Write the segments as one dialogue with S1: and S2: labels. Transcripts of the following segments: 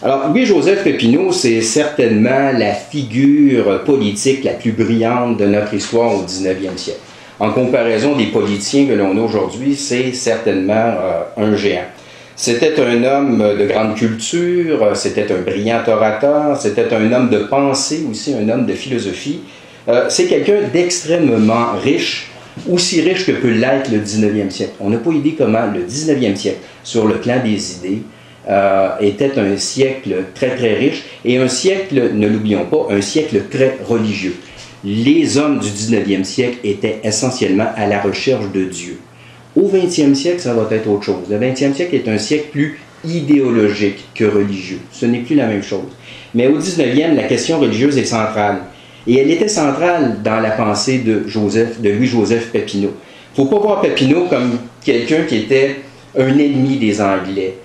S1: Alors, Louis-Joseph Papineau, c'est certainement la figure politique la plus brillante de notre histoire au 19e siècle. En comparaison des politiciens que l'on a aujourd'hui, c'est certainement un géant. C'était un homme de grande culture, c'était un brillant orateur, c'était un homme de pensée aussi, un homme de philosophie. C'est quelqu'un d'extrêmement riche, aussi riche que peut l'être le 19e siècle. On n'a pas idée comment le 19e siècle, sur le plan des idées, était un siècle très très riche et un siècle, ne l'oublions pas, un siècle très religieux. Les hommes du 19e siècle étaient essentiellement à la recherche de Dieu. Au 20e siècle, ça va être autre chose. Le 20e siècle est un siècle plus idéologique que religieux. Ce n'est plus la même chose. Mais au 19e, la question religieuse est centrale. Et elle était centrale dans la pensée de Louis-Joseph Papineau. Il ne faut pas voir Papineau comme quelqu'un qui était un ennemi des Anglais.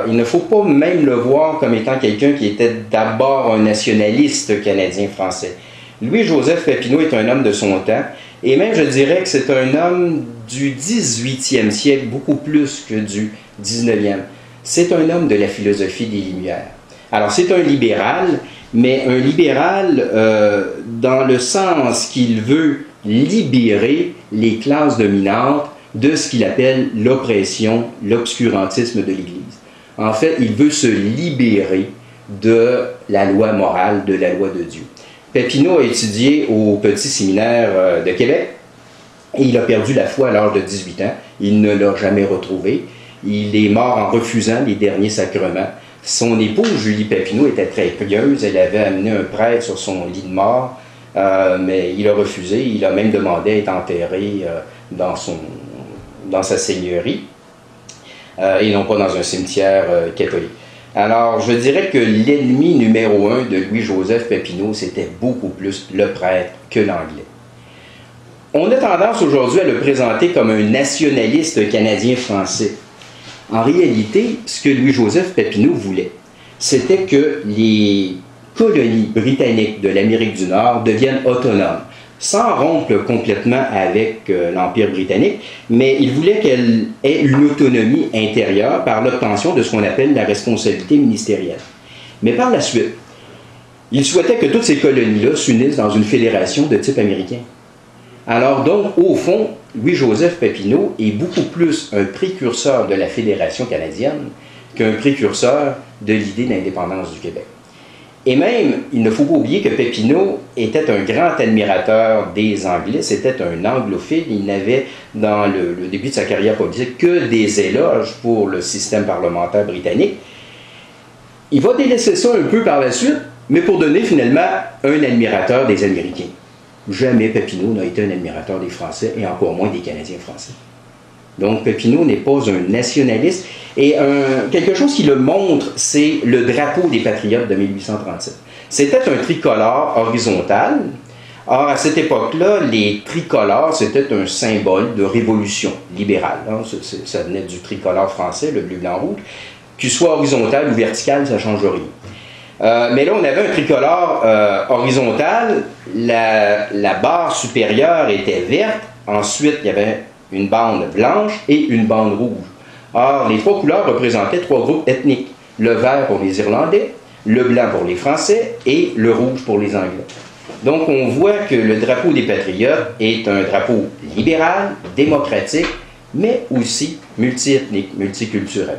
S1: Il ne faut pas même le voir comme étant quelqu'un qui était d'abord un nationaliste canadien-français. Louis-Joseph Papineau est un homme de son temps, et même je dirais que c'est un homme du 18e siècle, beaucoup plus que du 19e. C'est un homme de la philosophie des Lumières. Alors c'est un libéral, mais un libéral dans le sens qu'il veut libérer les classes dominantes de ce qu'il appelle l'oppression, l'obscurantisme de l'Église. En fait, il veut se libérer de la loi morale, de la loi de Dieu. Papineau a étudié au Petit Séminaire de Québec et il a perdu la foi à l'âge de 18 ans. Il ne l'a jamais retrouvé. Il est mort en refusant les derniers sacrements. Son épouse, Julie Papineau, était très pieuse. Elle avait amené un prêtre sur son lit de mort, mais il a refusé. Il a même demandé à être enterré dans sa seigneurie et non pas dans un cimetière catholique. Alors, je dirais que l'ennemi numéro un de Louis-Joseph Papineau, c'était beaucoup plus le prêtre que l'anglais. On a tendance aujourd'hui à le présenter comme un nationaliste canadien-français. En réalité, ce que Louis-Joseph Papineau voulait, c'était que les colonies britanniques de l'Amérique du Nord deviennent autonomes, sans rompre complètement avec l'Empire britannique, mais il voulait qu'elle ait une autonomie intérieure par l'obtention de ce qu'on appelle la responsabilité ministérielle. Mais par la suite, il souhaitait que toutes ces colonies-là s'unissent dans une fédération de type américain. Alors donc, au fond, Louis-Joseph Papineau est beaucoup plus un précurseur de la Fédération canadienne qu'un précurseur de l'idée d'indépendance du Québec. Et même, il ne faut pas oublier que Papineau était un grand admirateur des Anglais, c'était un anglophile, il n'avait dans le début de sa carrière politique que des éloges pour le système parlementaire britannique. Il va délaisser ça un peu par la suite, mais pour donner finalement un admirateur des Américains. Jamais Papineau n'a été un admirateur des Français, et encore moins des Canadiens français. Donc Papineau n'est pas un nationaliste. Et quelque chose qui le montre, c'est le drapeau des Patriotes de 1837. C'était un tricolore horizontal. Or, à cette époque-là, les tricolores, c'était un symbole de révolution libérale. Hein. Ça venait du tricolore français, le bleu, blanc, rouge. Qu'il soit horizontal ou vertical, ça ne change rien. Mais là, on avait un tricolore horizontal. La barre supérieure était verte. Ensuite, il y avait une bande blanche et une bande rouge. Or, les trois couleurs représentaient trois groupes ethniques. Le vert pour les Irlandais, le blanc pour les Français et le rouge pour les Anglais. Donc, on voit que le drapeau des Patriotes est un drapeau libéral, démocratique, mais aussi multiethnique, multiculturel.